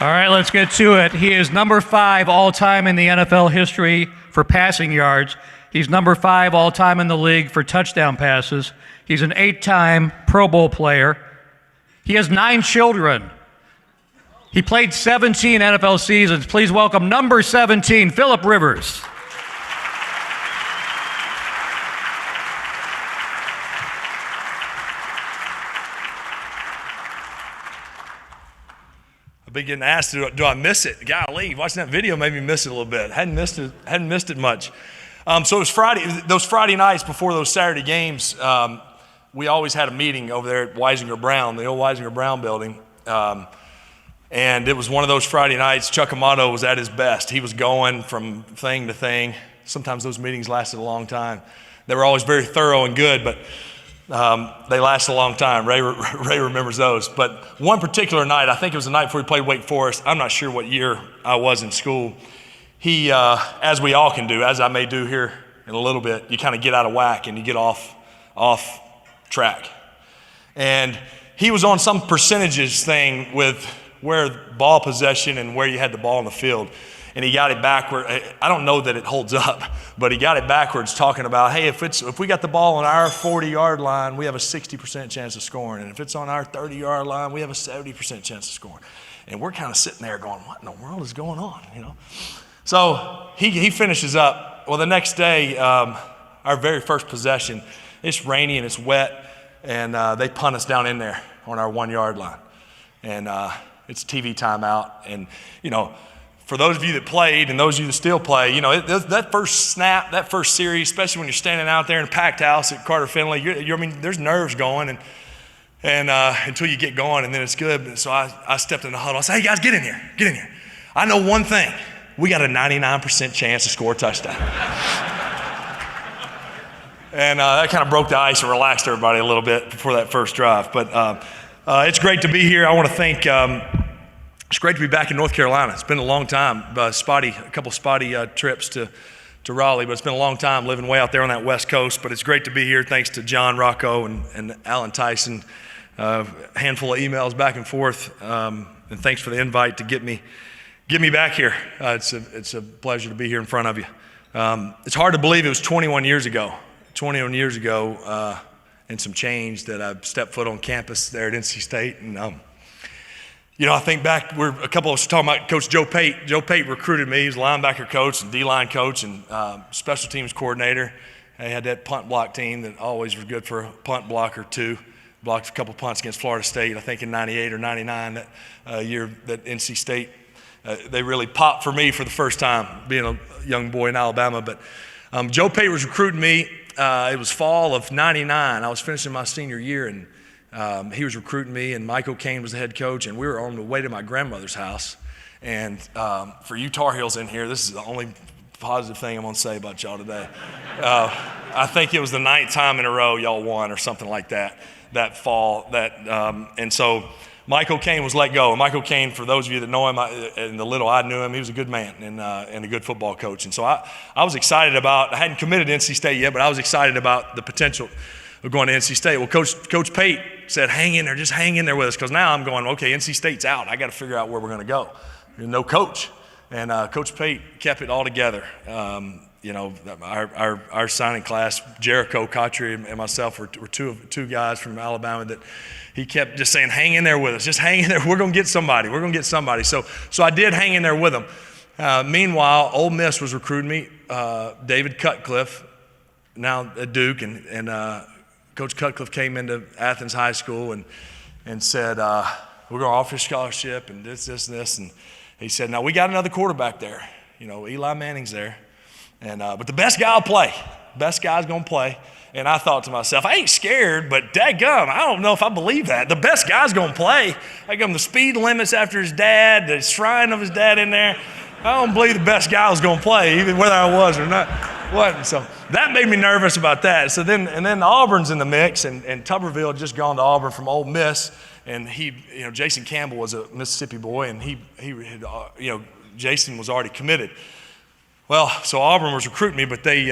All right, let's get to it. He is number 5 all-time in the NFL history for passing yards. He's number 5 all-time in the league for touchdown passes. He's an 8-time Pro Bowl player. He has 9 children. He played 17 NFL seasons. Please welcome number 17, Philip Rivers. I've been getting asked, do I miss it? Golly, watching that video made me miss it a little bit. Hadn't missed it much. So it was Friday. Those Friday nights before those Saturday games, we always had a meeting over there at Weisinger Brown, the old Weisinger Brown building. And it was one of those Friday nights. Chuck Amato was at his best. He was going from thing to thing. Sometimes those meetings lasted a long time. They were always very thorough and good, but they lasted a long time. Ray remembers those. But one particular night, I think it was the night before he played Wake Forest. I'm not sure what year I was in school. He, as we all can do, as I may do here in a little bit, you kind of get out of whack and you get off track. And he was on some percentages thing with where ball possession and where you had the ball in the field. And he got it backward. I don't know that it holds up, but he got it backwards talking about, hey, if we got the ball on our 40-yard line, we have a 60% chance of scoring. And if it's on our 30-yard line, we have a 70% chance of scoring. And we're kind of sitting there going, what in the world is going on, you know? So he finishes up. Well, the next day, our very first possession, it's rainy and it's wet, and they punt us down in there on our 1-yard line. And it's TV timeout. And, you know, for those of you that played and those of you that still play, you know, that first snap, that first series, especially when you're standing out there in a packed house at Carter Finley, I mean, there's nerves going and until you get going, and then it's good. So I stepped in the huddle. I said, hey, guys, get in here. I know one thing. We got a 99% chance to score a touchdown. And that kind of broke the ice and relaxed everybody a little bit before that first drive. But it's great to be here. I want to thank, it's great to be back in North Carolina. It's been a long time, a couple spotty trips to Raleigh, but it's been a long time living way out there on that West Coast. But it's great to be here. Thanks to John Rocco and Alan Tyson. A handful of emails back and forth. And thanks for the invite to get me back here. It's a pleasure to be here in front of you. It's hard to believe it was 21 years ago and some change that I stepped foot on campus there at NC State. And, you know, I think back, a couple of us talking about Coach Joe Pate. Joe Pate recruited me. He was a linebacker coach and D-line coach and special teams coordinator. He had that punt block team that always was good for a punt block or two. Blocked a couple punts against Florida State, I think in 98 or 99, that year that NC State, they really popped for me for the first time, being a young boy in Alabama. But Joe Pate was recruiting me. It was fall of 99. I was finishing my senior year, and he was recruiting me, and Michael Caine was the head coach, and we were on the way to my grandmother's house. And for you Tar Heels in here, this is the only positive thing I'm going to say about y'all today. I think it was the 9th time in a row y'all won or something like that fall. And so Michael Caine was let go. And Michael Caine, for those of you that know him, and the little I knew him, he was a good man and a good football coach. And so I was excited I hadn't committed to NC State yet, but I was excited about the potential of going to NC State. Well, Coach Pate said, hang in there, just hang in there with us, because now I'm going, okay, NC State's out. I got to figure out where we're going to go. There's no coach. And Coach Pate kept it all together. You know, our signing class, Jericho Cotry and myself were two guys from Alabama that he kept just saying, hang in there with us. Just hang in there. We're going to get somebody. So I did hang in there with him. Meanwhile, Ole Miss was recruiting me. David Cutcliffe, now at Duke, and Coach Cutcliffe came into Athens High School and said, we're going to offer a scholarship and this. And he said, now we got another quarterback there. You know, Eli Manning's there. And but the best guy will play. Best guy's going to play. And I thought to myself, I ain't scared, but dadgum, I don't know if I believe that. The best guy's going to play. I give him the speed limits after his dad, the shrine of his dad in there. I don't believe the best guy was going to play, even whether I was or not. What? So that made me nervous about that. So then Auburn's in the mix, and Tuberville had just gone to Auburn from Ole Miss, and Jason Campbell was a Mississippi boy, and he had, Jason was already committed. Well, so Auburn was recruiting me, but they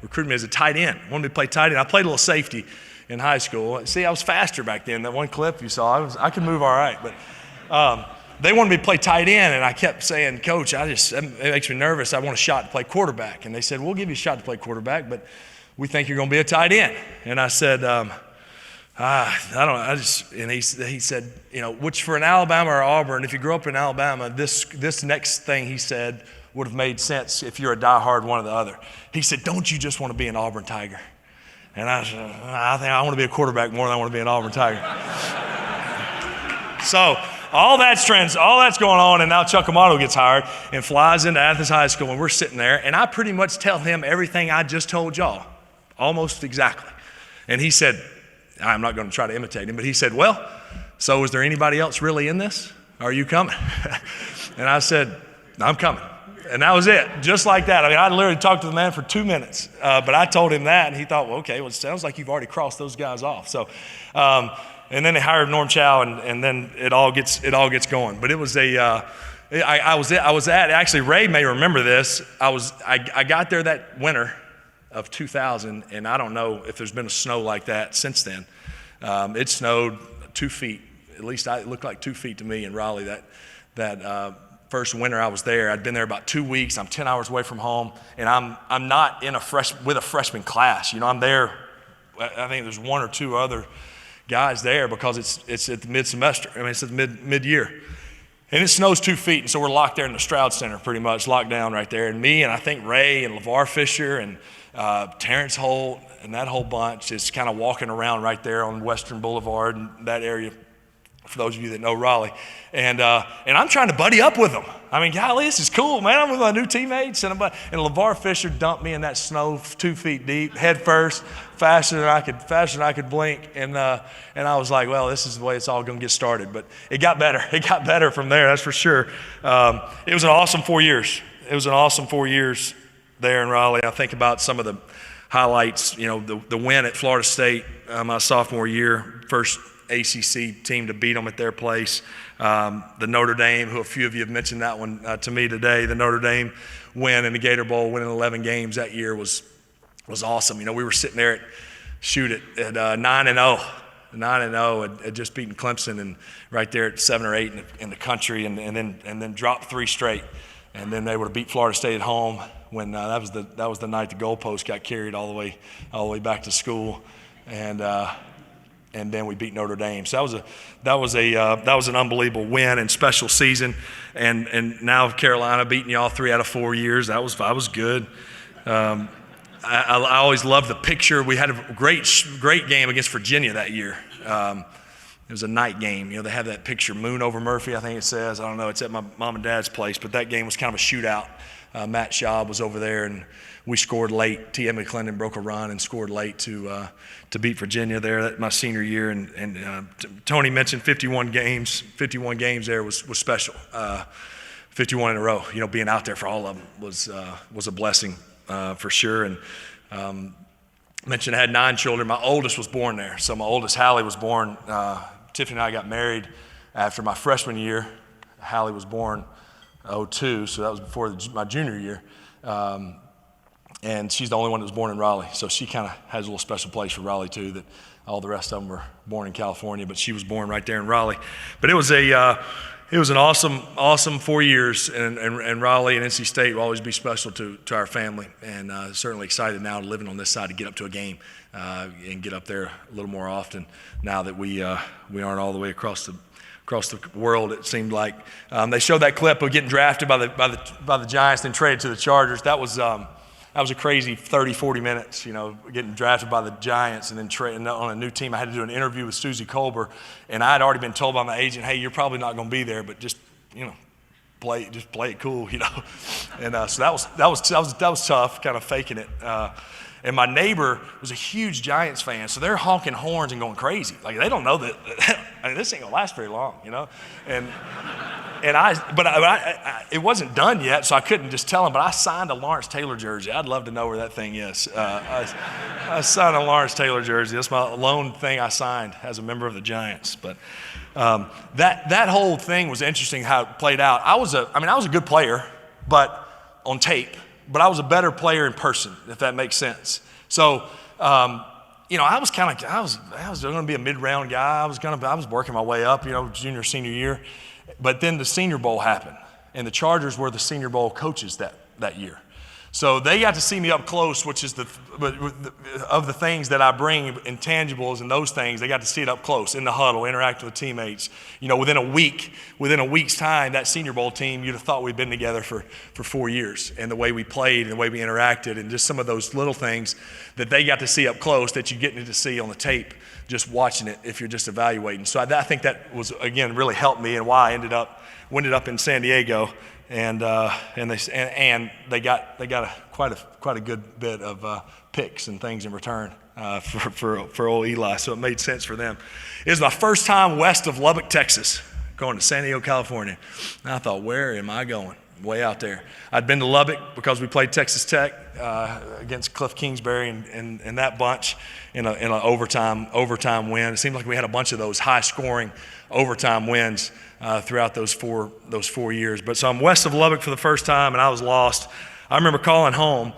recruited me as a tight end. Wanted me to play tight end. I played a little safety in high school. See, I was faster back then. That one clip you saw, I could move all right. But they wanted me to play tight end, and I kept saying, Coach, it makes me nervous. I want a shot to play quarterback. And they said, we'll give you a shot to play quarterback, but we think you're going to be a tight end. And I said, I don't know. And he said, which for an Alabama or Auburn, if you grew up in Alabama, this next thing he said would have made sense if you're a diehard one or the other. He said, don't you just want to be an Auburn Tiger? And I said, I think I want to be a quarterback more than I want to be an Auburn Tiger. So all that's going on, and now Chuck Amato gets hired and flies into Athens High School, and we're sitting there, and I pretty much tell him everything I just told y'all, almost exactly. And he said, I'm not going to try to imitate him, but he said, well, so is there anybody else really in this? Are you coming? And I said, I'm coming. And that was it, just like that. I mean, I literally talked to the man for 2 minutes, but I told him that, and he thought, well, okay, well, it sounds like you've already crossed those guys off. So, and then they hired Norm Chow, and then it all gets going. But it was actually, Ray may remember this. I got there that winter of 2000, and I don't know if there's been a snow like that since then. It snowed 2 feet. At least it looked like 2 feet to me in Raleigh that first winter I was there. I'd been there about 2 weeks. I'm 10 hours away from home, and I'm not with a freshman class. I'm there. I think there's 1 or 2 other guys there because it's at the mid-semester. I mean, it's at the mid-year. And it snows 2 feet, and so we're locked there in the Stroud Center pretty much, locked down right there. And me and I think Ray and LeVar Fisher and Terrence Holt and that whole bunch is kind of walking around right there on Western Boulevard and that area, for those of you that know Raleigh. And I'm trying to buddy up with them. I mean, golly, this is cool, man. I'm with my new teammates. And LeVar Fisher dumped me in that snow 2 feet deep, head first, faster than I could blink. And I was like, well, this is the way it's all going to get started. But it got better. It got better from there, that's for sure. It was an awesome 4 years. It was an awesome 4 years there in Raleigh. I think about some of the highlights, the win at Florida State my sophomore year, first ACC team to beat them at their place. The Notre Dame, who a few of you have mentioned that one to me today, the Notre Dame win in the Gator Bowl, winning 11 games that year was awesome. We were sitting there at 9-0. 9-0 had just beaten Clemson, and right there at 7 or 8 in the country, and then dropped 3 straight. And then they would have beat Florida State at home when that was the night the goalpost got carried all the way back to school, and then we beat Notre Dame. So that was an unbelievable win and special season. And now Carolina beating y'all 3 out of 4 years. That was good. I always loved the picture. We had a great game against Virginia that year. It was a night game. They have that picture, Moon over Murphy, I think it says. I don't know. It's at my mom and dad's place, but that game was kind of a shootout. Matt Schaub was over there, and we scored late. T.M. McClendon broke a run and scored late to beat Virginia there my senior year. And Tony mentioned 51 games. 51 games there was special. 51 in a row. Being out there for all of them was a blessing for sure. And mentioned I had 9 children. My oldest was born there. So my oldest, Hallie, was born. Tiffany and I got married after my freshman year. Hallie was born 2002, so that was before my junior year. And she's the only one that was born in Raleigh, so she kind of has a little special place for Raleigh too, that all the rest of them were born in California, but she was born right there in Raleigh. But it was an awesome 4 years, and Raleigh and NC State will always be special to our family, and certainly excited now living on this side to get up to a game and get up there a little more often now that we aren't all the way across the world. It seemed like they showed that clip of getting drafted by the Giants, then traded to the Chargers. That was a crazy 30-40 minutes, getting drafted by the Giants and then on a new team. I had to do an interview with Susie Colbert, and I had already been told by my agent, hey, you're probably not going to be there, but just play it cool, And so that was tough, kind of faking it. And my neighbor was a huge Giants fan, so they're honking horns and going crazy. Like, they don't know that this ain't gonna last very long, And it wasn't done yet, so I couldn't just tell him. But I signed a Lawrence Taylor jersey. I'd love to know where that thing is. I signed a Lawrence Taylor jersey. That's my lone thing I signed as a member of the Giants. But that whole thing was interesting how it played out. I was a good player, but on tape. But I was a better player in person, if that makes sense. So, I was going to be a mid-round guy. I was working my way up, junior, senior year. But then the Senior Bowl happened, and the Chargers were the Senior Bowl coaches that year. So they got to see me up close, which is of the things that I bring, intangibles and those things, they got to see it up close in the huddle, interacting with teammates. Within a week's time, that Senior Bowl team, you'd have thought we'd been together for 4 years, and the way we played and the way we interacted and just some of those little things that they got to see up close that you get to see on the tape just watching it if you're just evaluating. So I think that was, again, really helped me and why I ended up in San Diego. And they got quite a good bit of picks and things in return for old Eli, so it made sense for them. It was my first time west of Lubbock, Texas, going to San Diego, California. And I thought, where am I going? Way out there. I'd been to Lubbock because we played Texas Tech against Cliff Kingsbury and that bunch in an overtime win. It seemed like we had a bunch of those high-scoring overtime wins throughout those four years. But so I'm west of Lubbock for the first time, and I was lost. I remember calling home.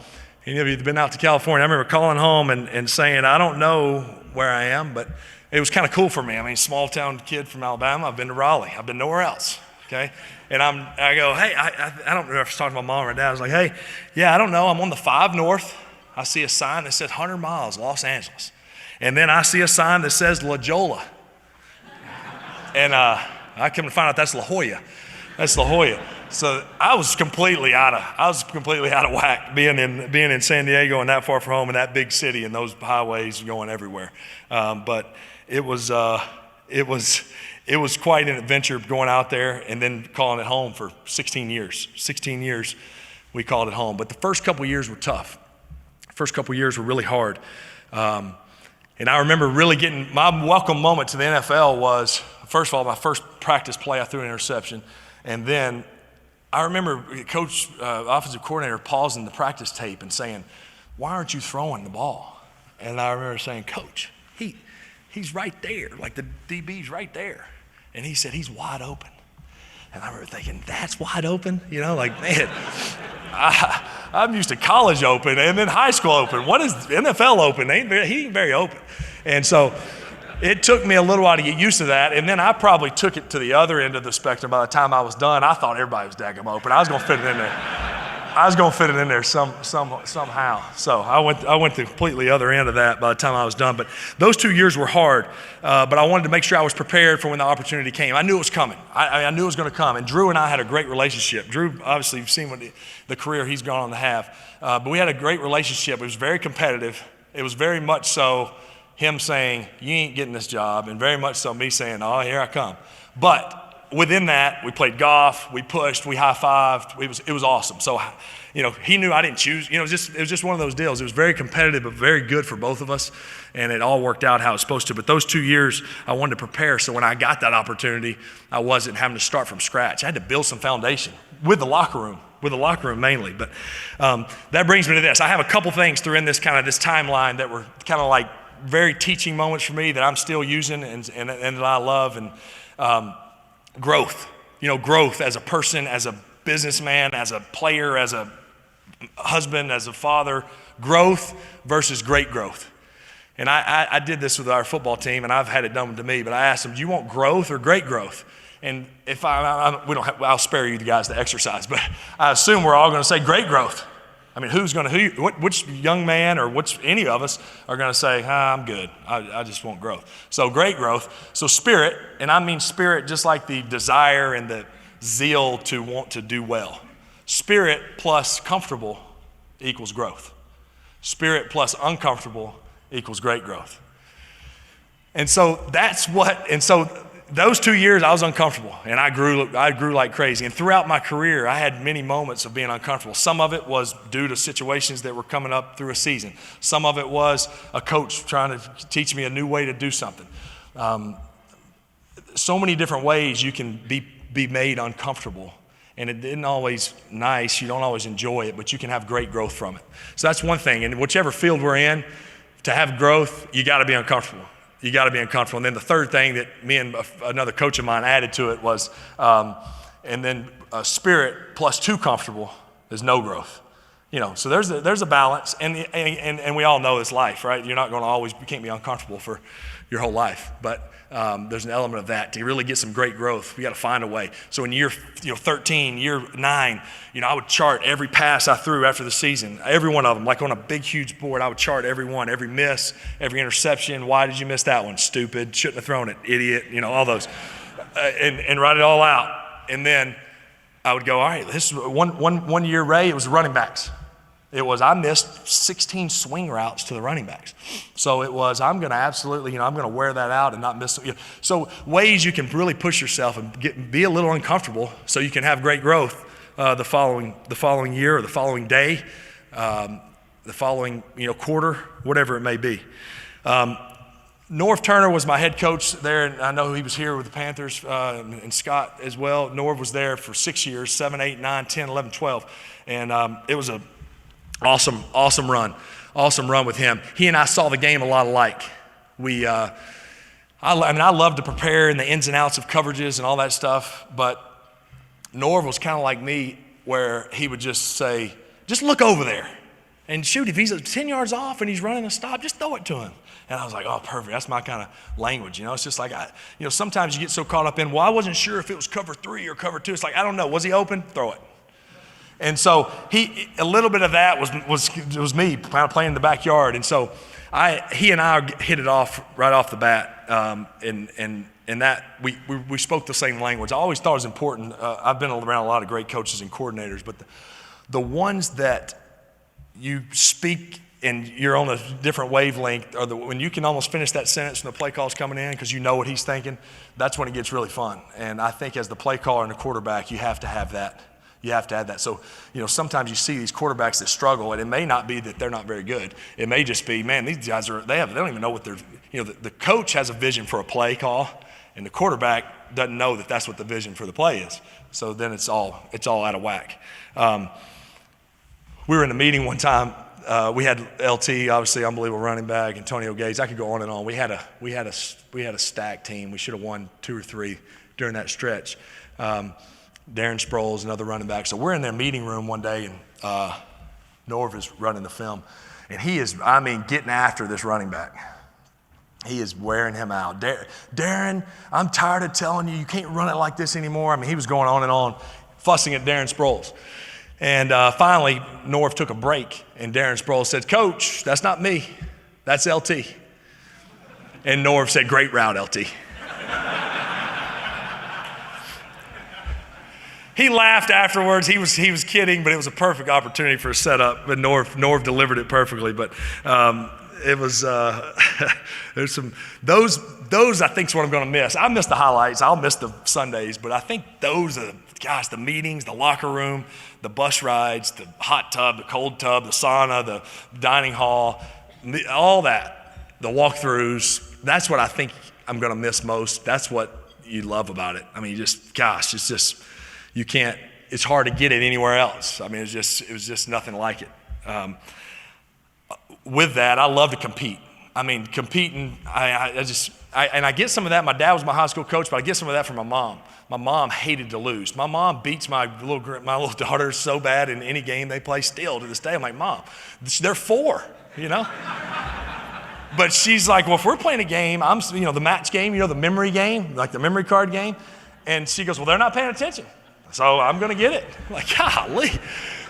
Any of you have been out to California? I remember calling home and saying, I don't know where I am, but it was kind of cool for me. I mean, small town kid from Alabama. I've been to Raleigh. I've been nowhere else. Okay, and I go, hey, I don't know if I was talking to my mom or dad. I was like, hey, yeah, I don't know. I'm on the 5 North. I see a sign that says 100 miles, Los Angeles. And then I see a sign that says La Jolla. And I come to find out that's La Jolla. That's La Jolla. So I was completely out of whack being in San Diego and that far from home in that big city and those highways going everywhere. But it was quite an adventure going out there and then calling it home for 16 years. 16 years we called it home. But the first couple of years were tough. First couple of years were really hard. And I remember really getting my welcome moment to the NFL was, first of all, my first practice play, I threw an interception. And then I remember coach, offensive coordinator pausing the practice tape and saying, why aren't you throwing the ball? And I remember saying, Coach, he's right there. Like the DB's right there. And he said, he's wide open. And I remember thinking, that's wide open? Like, man, I'm used to college open and then high school open. What is NFL open? He ain't very open. And so it took me a little while to get used to that. And then I probably took it to the other end of the spectrum. By the time I was done, I thought everybody was daggum open. I was going to fit it in there. Somehow. So I went the completely other end of that by the time I was done. But those 2 years were hard. But I wanted to make sure I was prepared for when the opportunity came. I knew it was coming. I knew it was going to come. And Drew and I had a great relationship. Drew, obviously, you've seen what the career he's gone on to have. But we had a great relationship. It was very competitive. It was very much so him saying, you ain't getting this job, and very much so me saying, oh, here I come. But within that, we played golf, we pushed, we high-fived. It was awesome. So, he knew I didn't choose. It was just one of those deals. It was very competitive, but very good for both of us, and it all worked out how it was supposed to. But those 2 years, I wanted to prepare, so when I got that opportunity, I wasn't having to start from scratch. I had to build some foundation with the locker room mainly. But that brings me to this. I have a couple things through in this timeline that were kind of like very teaching moments for me that I'm still using and that I love. And growth, growth as a person, as a businessman, as a player, as a husband, as a father, growth versus great growth. And I did this with our football team, and I've had it done to me, but I asked them, do you want growth or great growth? And if I'll spare you guys the exercise, but I assume we're all going to say great growth. I mean, which young man or any of us are going to say, I'm good. I just want growth. So great growth. So spirit, and I mean spirit just like the desire and the zeal to want to do well. Spirit plus comfortable equals growth. Spirit plus uncomfortable equals great growth. And so those 2 years I was uncomfortable and I grew like crazy. And throughout my career, I had many moments of being uncomfortable. Some of it was due to situations that were coming up through a season. Some of it was a coach trying to teach me a new way to do something. So many different ways you can be made uncomfortable. And it isn't always nice. You don't always enjoy it, but you can have great growth from it. So that's one thing. And whichever field we're in, to have growth, you got to be uncomfortable. You got to be uncomfortable. And then the third thing that me and another coach of mine added to it was, and then spirit plus too comfortable is no growth. So there's a balance, and we all know this life, right? You're not going to always, you can't be uncomfortable for, your whole life, but there's an element of that. To really get some great growth, we got to find a way. So in year 13, year 9, I would chart every pass I threw after the season, every one of them, like on a big, huge board. I would chart every one, every miss, every interception. Why did you miss that one? Stupid, shouldn't have thrown it, idiot, all those, and write it all out. And then I would go, all right, this is one year, Ray, it was running backs. I missed 16 swing routes to the running backs. So I'm going to absolutely, I'm going to wear that out and not miss. So ways you can really push yourself and be a little uncomfortable so you can have great growth the following year or the following day, the following, quarter, whatever it may be. Norv Turner was my head coach there, and I know he was here with the Panthers, and Scott as well. Norv was there for 6 years, 7, 8, 9, 10, 11, 12. And it was a awesome run with him. He and I saw the game a lot alike. I love to prepare in the ins and outs of coverages and all that stuff, but Norv was kind of like me, where he would just say, just look over there and shoot. If he's 10 yards off and he's running a stop, just throw it to him. And I was like, oh, perfect. That's my kind of language. It's just like, sometimes you get so caught up in, well, I wasn't sure if it was cover 3 or cover 2. It's like, I don't know. Was he open? Throw it. And so a little bit of that was me kind of playing in the backyard. And so he and I hit it off right off the bat. And that we spoke the same language. I always thought it was important. I've been around a lot of great coaches and coordinators, but the ones that you speak and you're on a different wavelength, or when you can almost finish that sentence when the play call's coming in because you know what he's thinking, that's when it gets really fun. And I think as the play caller and the quarterback, you have to have that. You have to add that. So, sometimes you see these quarterbacks that struggle, and it may not be that they're not very good. It may just be, man, these guys they don't even know what they're, the coach has a vision for a play call, and the quarterback doesn't know that that's what the vision for the play is. So then it's all out of whack. We were in a meeting one time. We had LT, obviously unbelievable running back, Antonio Gates. I could go on and on. We had a stacked team. We should have won 2 or 3 during that stretch. Darren Sproles, another running back. So we're in their meeting room one day, and Norv is running the film. And he is, getting after this running back. He is wearing him out. Darren, I'm tired of telling you can't run it like this anymore. He was going on and on, fussing at Darren Sproles. And finally, Norv took a break, and Darren Sproles said, Coach, that's not me. That's LT. And Norv said, great route, LT. He laughed afterwards. He was kidding, but it was a perfect opportunity for a setup. But Norv delivered it perfectly. But it was there's some those I think is what I'm going to miss. I miss the highlights. I'll miss the Sundays, but I think those are the meetings, the locker room, the bus rides, the hot tub, the cold tub, the sauna, the dining hall, all that, the walkthroughs. That's what I think I'm going to miss most. That's what you love about it. It's just. You can't, it's hard to get it anywhere else. It was just nothing like it. With that, I love to compete. Competing, I get some of that. My dad was my high school coach, but I get some of that from my mom. My mom hated to lose. My mom beats my little daughter so bad in any game they play still to this day. I'm like, Mom, they're 4, But she's like, well, if we're playing a game, the match game, the memory game, like the memory card game. And she goes, well, they're not paying attention. So I'm going to get it. I'm like, golly.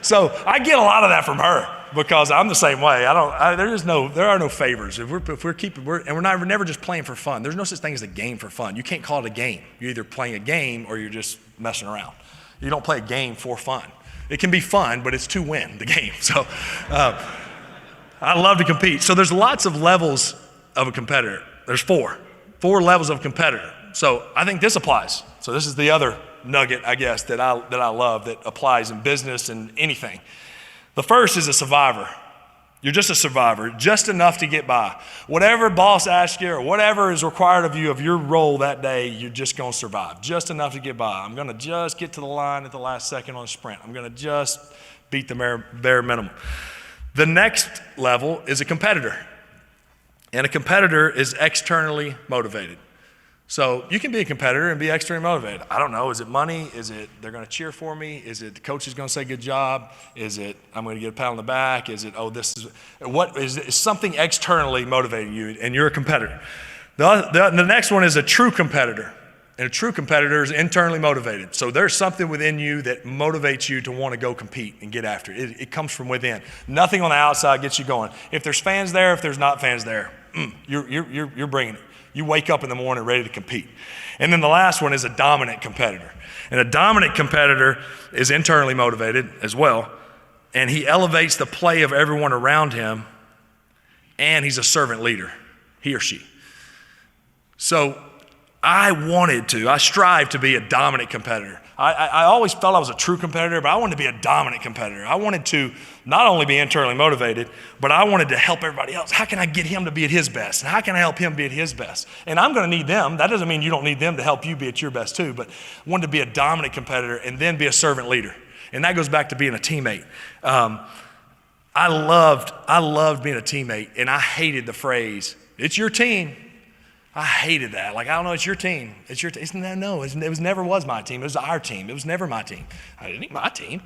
So I get a lot of that from her because I'm the same way. There are no favors. We're never just playing for fun. There's no such thing as a game for fun. You can't call it a game. You're either playing a game or you're just messing around. You don't play a game for fun. It can be fun, but it's to win the game. So I love to compete. So there's lots of levels of a competitor. There's 4 levels of competitor. So I think this applies. So this is the other nugget, I guess, that I love that applies in business and anything. The first is a survivor. You're just a survivor, just enough to get by. Whatever boss asks you or whatever is required of you of your role that day, you're just going to survive, just enough to get by. I'm going to just get to the line at the last second on a sprint. I'm going to just beat the bare minimum. The next level is a competitor. And a competitor is externally motivated. So you can be a competitor and be extremely motivated. I don't know, is it money? Is it they're going to cheer for me? Is it the coach is going to say good job? Is it I'm going to get a pat on the back? Is it, is something externally motivating you and you're a competitor? The next one is a true competitor. And a true competitor is internally motivated. So there's something within you that motivates you to want to go compete and get after it. It comes from within. Nothing on the outside gets you going. If there's fans there, if there's not fans there, you're bringing it. You wake up in the morning ready to compete. And then the last one is a dominant competitor. And a dominant competitor is internally motivated as well. And he elevates the play of everyone around him. And he's a servant leader, he or she. So I strive to be a dominant competitor. I always felt I was a true competitor, but I wanted to be a dominant competitor. I wanted to not only be internally motivated, but I wanted to help everybody else. How can I get him to be at his best? And how can I help him be at his best? And I'm going to need them. That doesn't mean you don't need them to help you be at your best too, but I wanted to be a dominant competitor and then be a servant leader. And that goes back to being a teammate. I loved being a teammate, and I hated the phrase, "It's your team." I hated that. Like, I don't know, it's your team. It's your team. It never was my team. It was our team. It was never my team. I didn't need my team.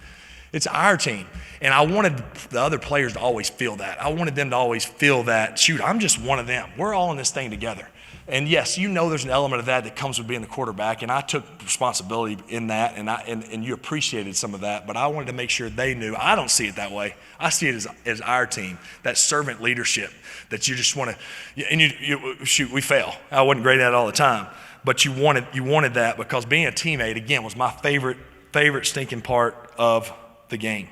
It's our team. And I wanted the other players to always feel that. I wanted them to always feel that, shoot, I'm just one of them. We're all in this thing together. And yes, there's an element of that comes with being the quarterback, and I took responsibility in that, and you appreciated some of that, but I wanted to make sure they knew. I don't see it that way. I see it as our team, that servant leadership that you just want to, and we fail. I wasn't great at it all the time, but you wanted that because being a teammate, again, was my favorite stinking part of the game.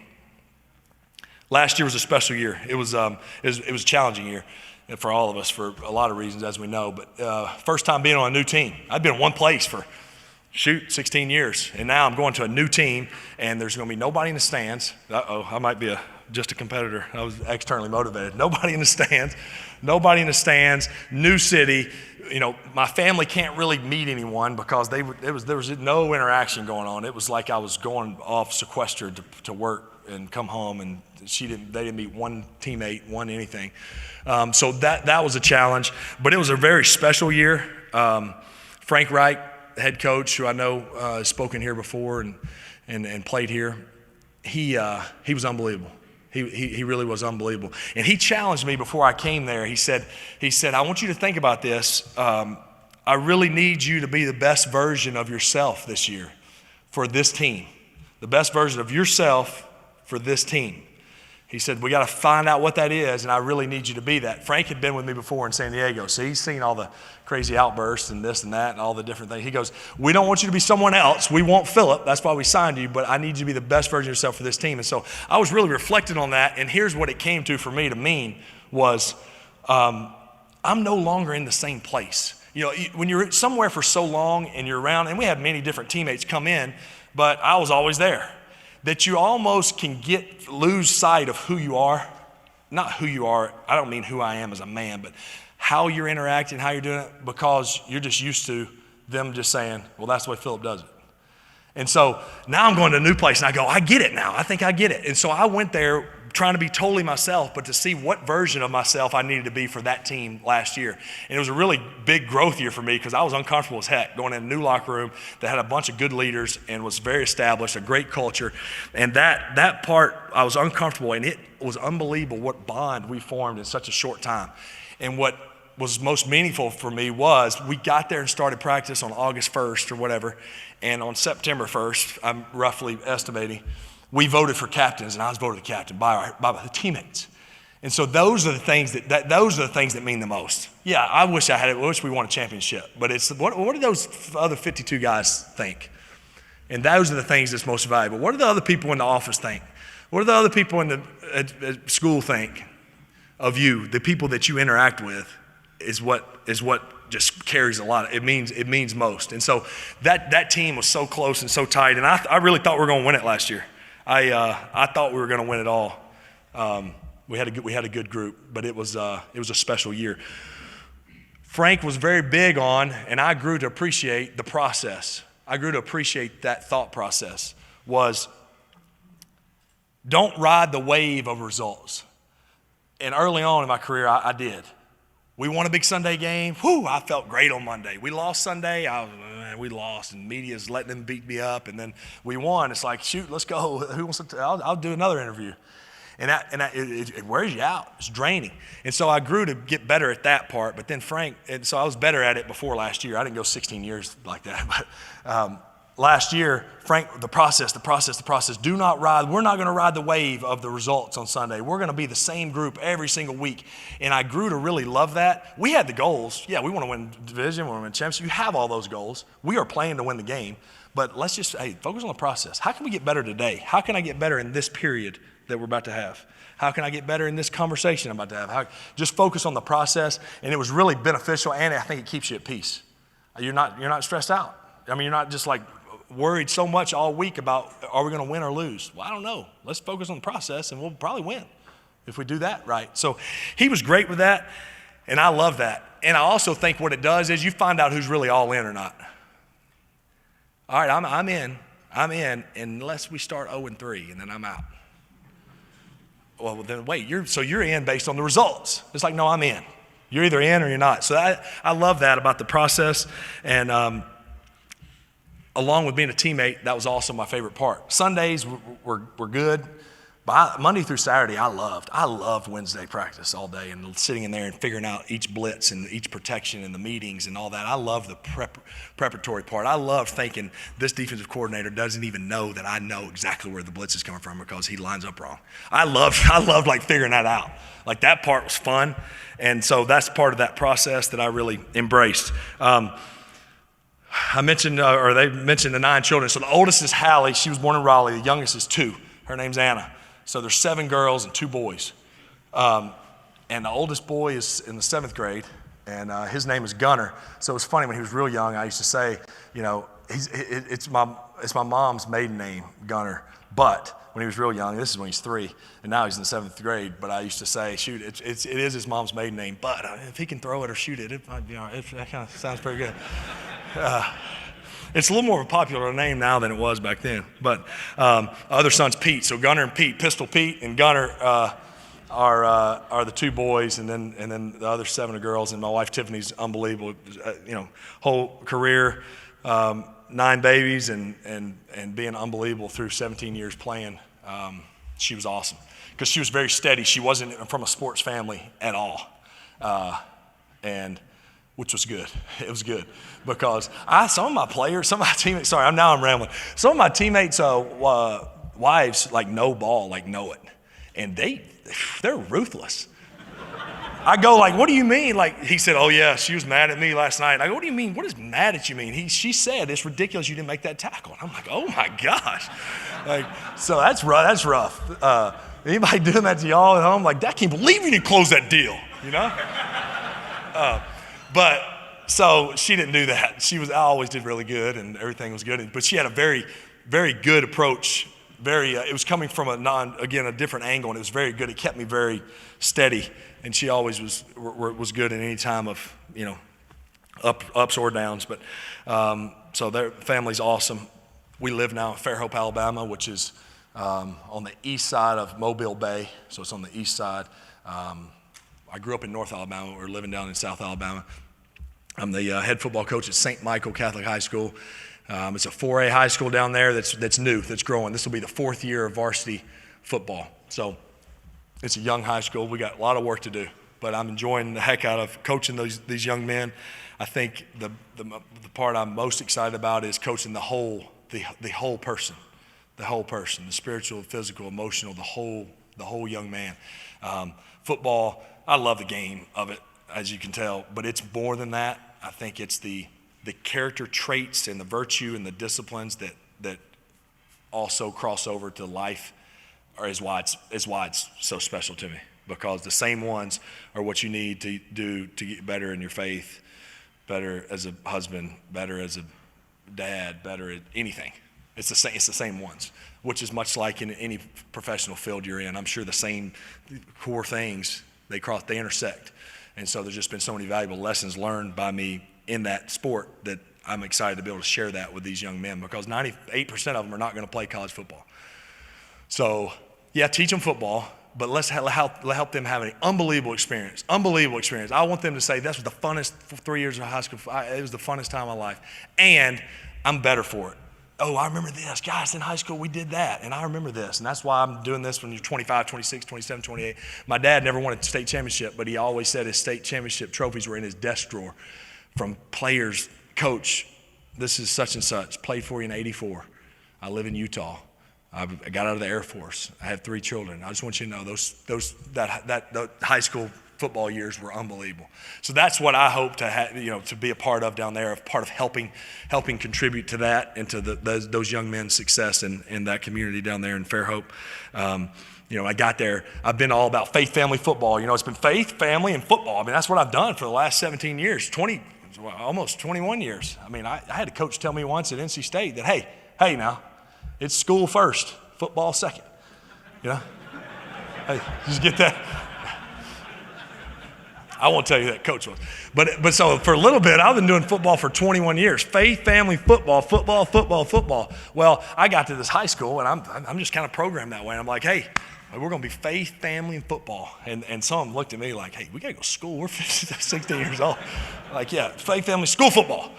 Last year was a special year. It was a challenging year for all of us for a lot of reasons, as we know. But first time being on a new team. I'd been in one place for 16 years, and now I'm going to a new team, and there's going to be nobody in the stands. I might be just a competitor. I was externally motivated. Nobody in the stands. New city. My family can't really meet anyone because there was no interaction going on. It was like I was going off sequestered to work and come home, and they didn't meet one teammate, one anything. So that was a challenge, but it was a very special year. Frank Reich, the head coach, who I know has spoken here before and played here, he was unbelievable. He really was unbelievable. And he challenged me before I came there. He said, I want you to think about this. I really need you to be the best version of yourself this year for this team. The best version of yourself for this team. He said, we got to find out what that is, and I really need you to be that. Frank had been with me before in San Diego, so he's seen all the crazy outbursts and this and that and all the different things. He goes, we don't want you to be someone else. We want Philip. That's why we signed you, but I need you to be the best version of yourself for this team. And so I was really reflecting on that, and here's what it came to for me to mean was I'm no longer in the same place. When you're somewhere for so long and you're around, and we had many different teammates come in, but I was always there, that you almost can lose sight of who you are. Not who you are, I don't mean who I am as a man, but how you're interacting, how you're doing it, because you're just used to them just saying, well, that's the way Philip does it. And so now I'm going to a new place, and I go, I get it now. I think I get it. And so I went there trying to be totally myself, but to see what version of myself I needed to be for that team last year. And it was a really big growth year for me because I was uncomfortable as heck going in a new locker room that had a bunch of good leaders and was very established, a great culture. And that part, I was uncomfortable, and it was unbelievable what bond we formed in such a short time. And what was most meaningful for me was we got there and started practice on August 1st or whatever, and on September 1st, I'm roughly estimating, we voted for captains, and I was voted the captain by the teammates. And so those are the things that mean the most. Yeah, I wish I had it. I wish we won a championship. But it's what do those other 52 guys think? And those are the things that's most valuable. What do the other people in the office think? What do the other people at school think of you? The people that you interact with is what just carries a lot. It means most. And so that team was so close and so tight. And I really thought we were going to win it last year. I thought we were going to win it all. We had a good group, but it was a special year. Frank was very big on, and I grew to appreciate the process. I grew to appreciate that thought process was don't ride the wave of results. And early on in my career, I did. We won a big Sunday game. Whew, I felt great on Monday. We lost Sunday. We lost, and media's letting them beat me up. And then we won. It's like, shoot, let's go. Who wants to? I'll do another interview. And it wears you out. It's draining. And so I grew to get better at that part. But then Frank, and so I was better at it before last year. I didn't go 16 years like that. But last year, Frank, the process. We're not going to ride the wave of the results on Sunday. We're going to be the same group every single week. And I grew to really love that. We had the goals. Yeah, we want to win division, we want to win championship. You have all those goals. We are playing to win the game. But let's just, focus on the process. How can we get better today? How can I get better in this period that we're about to have? How can I get better in this conversation I'm about to have? Just focus on the process, and it was really beneficial, and I think it keeps you at peace. You're not stressed out. I mean, you're not just like worried so much all week about, are we going to win or lose? Well, I don't know. Let's focus on the process, and we'll probably win if we do that right. So he was great with that, and I love that. And I also think what it does is you find out who's really all in or not. All right, I'm in unless we start 0-3, and then I'm out. Well, then wait, you're in based on the results. It's like, no, I'm in. You're either in or you're not. So I love that about the process. And along with being a teammate, that was also my favorite part. Sundays were good. But Monday through Saturday, I loved Wednesday practice all day and sitting in there and figuring out each blitz and each protection and the meetings and all that. I love the preparatory part. I love thinking this defensive coordinator doesn't even know that I know exactly where the blitz is coming from because he lines up wrong. I love like figuring that out. Like that part was fun. And so that's part of that process that I really embraced. I mentioned, or they mentioned the 9 children. So the oldest is Hallie. She was born in Raleigh. The youngest is 2. Her name's Anna. So there's 7 girls and 2 boys. And the oldest boy is in the 7th grade, and his name is Gunner. So it's funny, when he was real young, I used to say, it's my mom's maiden name, Gunner. But when he was real young, this is when he's 3, and now he's in the 7th grade, but I used to say, shoot, it is his mom's maiden name, but if he can throw it or shoot it, that kind of sounds pretty good. It's a little more of a popular name now than it was back then. But other son's Pete. So Gunner and Pete, Pistol Pete and Gunner are the 2 boys, and then the other 7 are girls. And my wife Tiffany's unbelievable. Whole career, 9 babies, and being unbelievable through 17 years playing. She was awesome because she was very steady. She wasn't from a sports family at all, which was good. It was good because some of my teammates, now I'm rambling. Some of my teammates' wives know ball, know it. And they're ruthless. I go what do you mean? He said, oh yeah, she was mad at me last night. I go, what do you mean? What does mad at you mean? She said, it's ridiculous you didn't make that tackle. And I'm like, oh my gosh. So that's rough. Anybody doing that to y'all at home? I can't believe you didn't close that deal, But so she didn't do that. I always did really good, and everything was good. But she had a very, very good approach. It was coming from a different angle, and it was very good. It kept me very steady, and she always was good in any time of ups or downs. But so their family's awesome. We live now in Fairhope, Alabama, which is on the east side of Mobile Bay, so it's on the east side. I grew up in North Alabama. We're living down in South Alabama. I'm the head football coach at St. Michael Catholic High School. It's a 4A high school down there that's new, that's growing. This will be the 4th year of varsity football. So it's a young high school. We got a lot of work to do, but I'm enjoying the heck out of coaching these young men. I think the part I'm most excited about is coaching the whole person, the spiritual, physical, emotional, the whole young man. Football, I love the game of it, as you can tell, but it's more than that. I think it's the character traits and the virtue and the disciplines that also cross over to life is why it's so special to me, because the same ones are what you need to do to get better in your faith, better as a husband, better as a dad, better at anything. It's the same ones, which is much like in any professional field you're in. I'm sure the same core things, they intersect. And so there's just been so many valuable lessons learned by me in that sport that I'm excited to be able to share that with these young men, because 98% of them are not going to play college football. So yeah, teach them football, but let's help them have an unbelievable experience. I want them to say, that was the funnest 3 years of high school. It was the funnest time of my life. And I'm better for it. oh, I remember this. Guys, in high school, we did that, and I remember this. And that's why I'm doing this when you're 25, 26, 27, 28. My dad never won a state championship, but he always said his state championship trophies were in his desk drawer from players, coach, this is such and such, played for you in 84. I live in Utah. I got out of the Air Force. I have 3 children. I just want you to know the high school football years were unbelievable. So that's what I hope to have, to be a part of down there, a part of helping contribute to that and to those young men's success in that community down there in Fairhope. I got there. I've been all about faith, family, football. It's been faith, family, and football. I mean, that's what I've done for the last 17 years, almost 21 years. I mean, I had a coach tell me once at NC State that, hey now, it's school first, football second. Hey, just get that. I won't tell you that coach was. But so for a little bit, I've been doing football for 21 years. Faith, family, football, football, football, football. Well, I got to this high school, and I'm just kind of programmed that way. I'm like, hey, we're going to be faith, family, and football. And some of them looked at me like, hey, we got to go to school. We're 16 years old. Like, yeah, faith, family, school football.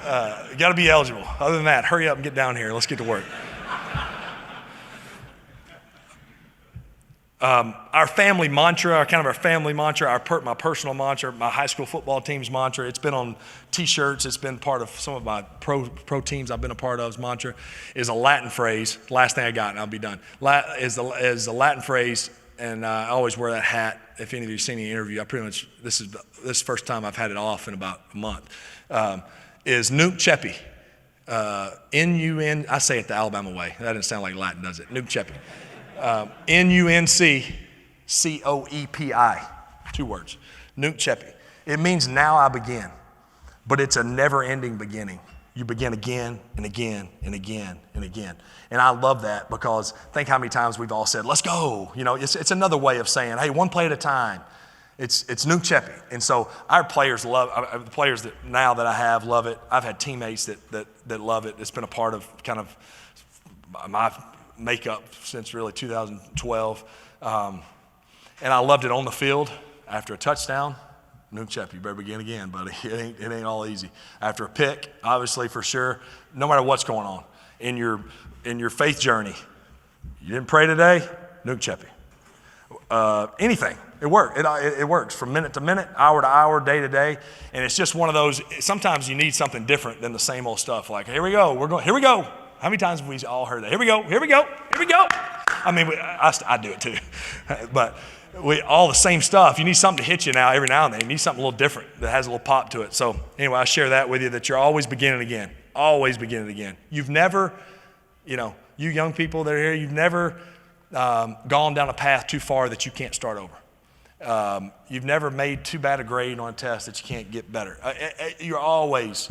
You got to be eligible. Other than that, hurry up and get down here. Let's get to work. Our family mantra, our family mantra, my personal mantra, my high school football team's mantra, it's been on T-shirts, it's been part of some of my pro teams I've been a part of's mantra, is a Latin phrase. Last thing I got, and I'll be done. Is a Latin phrase, and I always wear that hat. If any of you have seen the interview, I pretty much, this is the first time I've had it off in about a month, is Nunc Coepi. N-U-N, I say it the Alabama way. That doesn't sound like Latin, does it? Nunc Coepi. N-U-N-C-C-O-E-P-I, 2 words. Nunc Coepi. It means now I begin, but it's a never-ending beginning. You begin again and again and again and again. And I love that because think how many times we've all said, let's go. It's another way of saying, hey, one play at a time. It's Nunc Coepi. And so our players the players that now that I have love it. I've had teammates that love it. It's been a part of kind of my makeup since really 2012. And I loved it on the field. After a touchdown, Nunc Coepi, you better begin again, buddy. It ain't all easy. After a pick, obviously for sure, no matter what's going on in your faith journey, you didn't pray today, Nunc Coepi. Anything. It works from minute to minute, hour to hour, day to day. And it's just one of those, sometimes you need something different than the same old stuff. Like, here we go. Here we go. How many times have we all heard that? Here we go. I mean, I do it too. But all the same stuff. You need something to hit you now, every now and then. You need something a little different that has a little pop to it. So anyway, I share that with you, that you're always beginning again. Always beginning again. You've never, you young people that are here, you've never gone down a path too far that you can't start over. You've never made too bad a grade on a test that you can't get better. You're always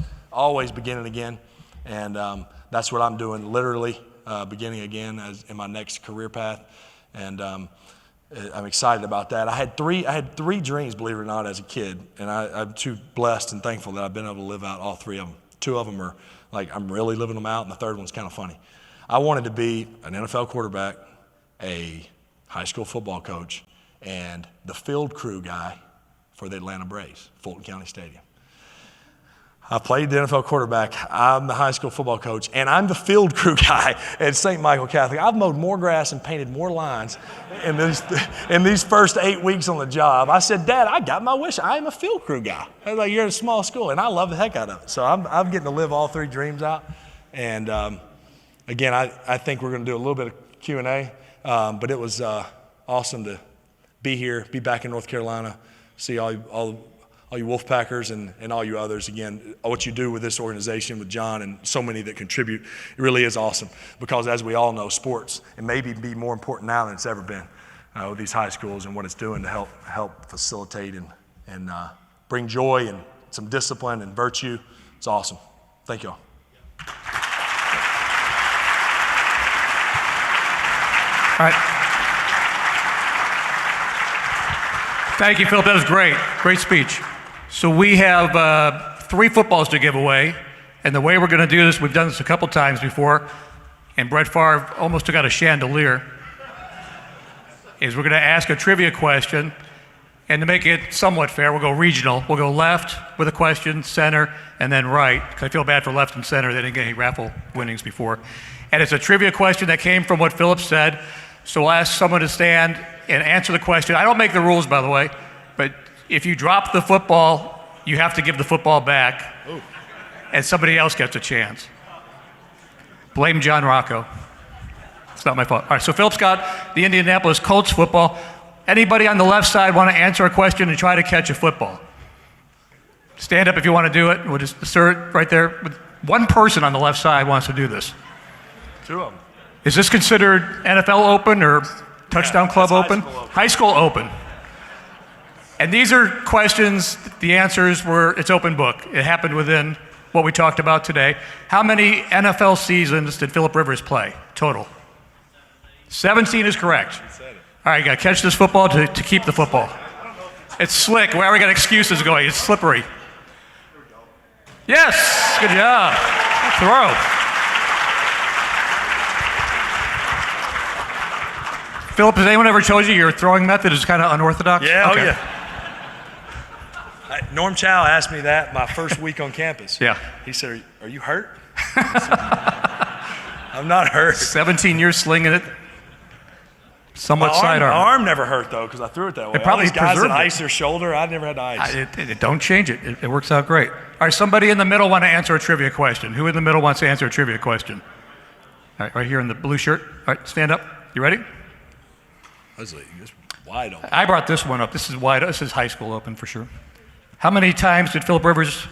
beginning again. And that's what I'm doing, literally beginning again in my next career path. And I'm excited about that. I had three dreams, believe it or not, as a kid. And I'm too blessed and thankful that I've been able to live out all 3 of them. 2 of them are like, I'm really living them out, and the 3rd one's kind of funny. I wanted to be an NFL quarterback, a high school football coach, and the field crew guy for the Atlanta Braves, Fulton County Stadium. I played the NFL quarterback, I'm the high school football coach, and I'm the field crew guy at St. Michael Catholic. I've mowed more grass and painted more lines in these first 8 weeks on the job. I said, Dad, I got my wish. I am a field crew guy. I was like, you're in a small school, and I love the heck out of it. So I'm getting to live all 3 dreams out. And again, I think we're going to do a little bit of Q&A, but it was awesome to be here, be back in North Carolina, see all you Wolfpackers and all you others. Again, what you do with this organization, with John and so many that contribute, it really is awesome. Because as we all know, sports, and maybe be more important now than it's ever been with these high schools and what it's doing to help facilitate and bring joy and some discipline and virtue. It's awesome. Thank you all. All right. Thank you, Philip. That was great. Great speech. So we have 3 footballs to give away. And the way we're going to do this, we've done this a couple times before, and Brett Favre almost took out a chandelier, is we're going to ask a trivia question, And to make it somewhat fair, we'll go regional. We'll go left with a question, center, and then right. 'Cause I feel bad for left and center. They didn't get any raffle winnings before. And it's a trivia question that came from what Philip said. So we'll ask someone to stand and answer the question. I don't make the rules, by the way, but if you drop the football, you have to give the football back, and somebody else gets a chance. Blame John Rocco. It's not my fault. All right, so Philip's got the Indianapolis Colts football. Anybody on the left side want to answer a question and try to catch a football? Stand up if you want to do it. We'll just insert right there. One person on the left side wants to do this. Two of them. Is this considered NFL open or touchdown club open? High school open. And these are questions, the answers were, it's open book. It happened within what we talked about today. How many NFL seasons did Philip Rivers play total? 17 is correct. All right, you got to catch this football to keep the football. It's slick. Where we got excuses going. It's slippery. Yes, good job. Good throw. Philip, has anyone ever told you your throwing method is kind of unorthodox? Yeah, okay. Oh yeah. Norm Chow asked me that my first week on campus. Yeah. He said, "Are you hurt?" I said, I'm not hurt. 17 years slinging it. Somewhat sidearm. My arm never hurt though, because I threw it that way. It probably all these guys that preserved it. ice their shoulder, I never had to ice. Don't change it. It works out great. All right, somebody in the middle want to answer a trivia question. Who in the middle wants to answer a trivia question? All right, right here in the blue shirt. All right, stand up. You ready? It's wide open. I brought this one up. This is wide. This is high school open for sure. How many times did Philip Rivers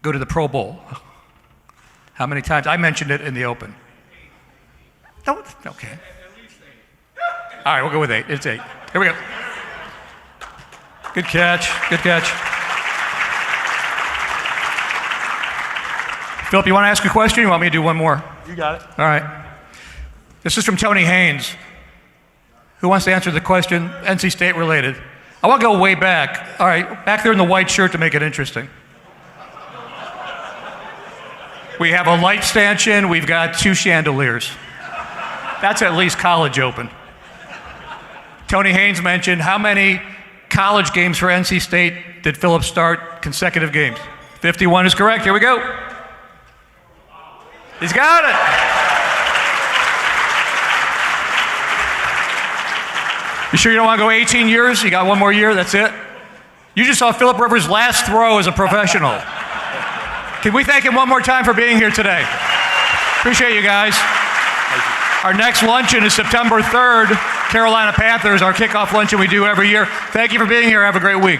go to the Pro Bowl? How many times? I mentioned it in the open. No, okay. All right, we'll go with 8. It's 8. Here we go. Good catch. Good catch. Philip, you want to ask a question? Or you want me to do one more? You got it. All right. This is from Tony Haynes. Who wants to answer the question? NC State related. I want to go way back. All right, back there in the white shirt to make it interesting. We have a light stanchion. We've got 2 chandeliers. That's at least college open. Tony Haynes mentioned how many college games for NC State did Philip start consecutive games? 51 is correct. Here we go. He's got it. You sure you don't want to go 18 years? You got one more year, that's it? You just saw Philip Rivers' last throw as a professional. Can we thank him one more time for being here today? Appreciate you guys. Our next luncheon is September 3rd, Carolina Panthers, our kickoff luncheon we do every year. Thank you for being here. Have a great week.